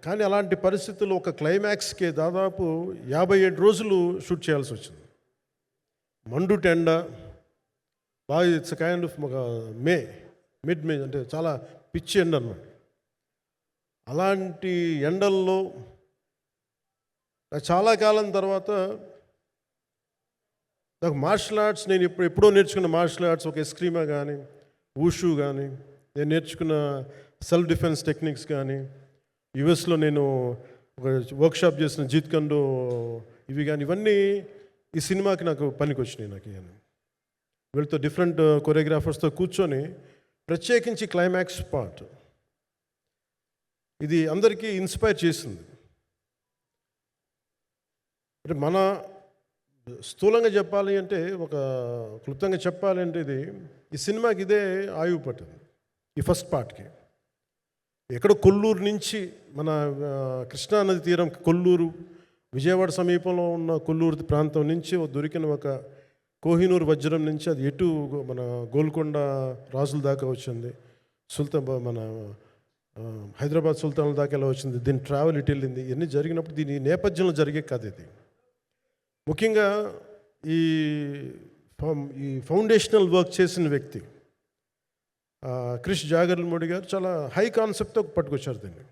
కానీ అలాంటి పరిస్థితుల్లో ఒక క్లైమాక్స్కి దాదాపు 57 రోజులు షూట్ చేయాల్సి వచ్చింది. మండు టెండ బాగా, ఇట్స్ కైండ్ ఆఫ్ ఒక మిడ్ మే అంటే చాలా పిచ్చి ఎండ అన్నమాట. అలాంటి ఎండల్లో నాకు చాలా కాలం తర్వాత నాకు మార్షల్ ఆర్ట్స్, నేను ఎప్పుడో నేర్చుకున్న మార్షల్ ఆర్ట్స్, ఒక ఎస్క్రీమా కానీ, ఊషు కానీ, నేను నేర్చుకున్న సెల్ఫ్ డిఫెన్స్ టెక్నిక్స్ కానీ, యుఎస్లో నేను ఒక వర్క్షాప్ చేసిన జీత్ కండో ఇవి కానీ, ఇవన్నీ ఈ సినిమాకి నాకు పనికి వచ్చినాయి. నాకు ఇవన్నీ వీళ్ళతో డిఫరెంట్ కొరియోగ్రాఫర్స్తో కూర్చొని, ప్రత్యేకించి క్లైమాక్స్ పార్ట్ ఇది అందరికీ ఇన్స్పైర్ చేసింది. అంటే మన స్థూలంగా చెప్పాలి అంటే, ఒక క్లుప్తంగా చెప్పాలి అంటే, ఈ సినిమాకి ఇదే ఆయువు పట్టింది. ఈ ఫస్ట్ పార్ట్కి ఎక్కడో కొల్లూరు నుంచి, మన కృష్ణానది తీరం కొల్లూరు, విజయవాడ సమీపంలో ఉన్న కొల్లూరు ప్రాంతం నుంచి దొరికిన ఒక కోహినూరు వజ్రం నుంచి అది ఎటు మన గోల్కొండ రాజుల దాకా వచ్చింది, మన హైదరాబాద్ సుల్తాన్ల దాకా ఎలా వచ్చింది, దీని ట్రావెల్ ఇటు వెళ్ళింది. ఇవన్నీ జరిగినప్పుడు దీని నేపథ్యంలో జరిగే కథ ఇది. ముఖ్యంగా ఈ ఫౌండేషనల్ వర్క్ చేసిన వ్యక్తి క్రిష్ జాగర్లమూడి గారు చాలా హై కాన్సెప్ట్తో పట్టుకొచ్చారు దీన్ని.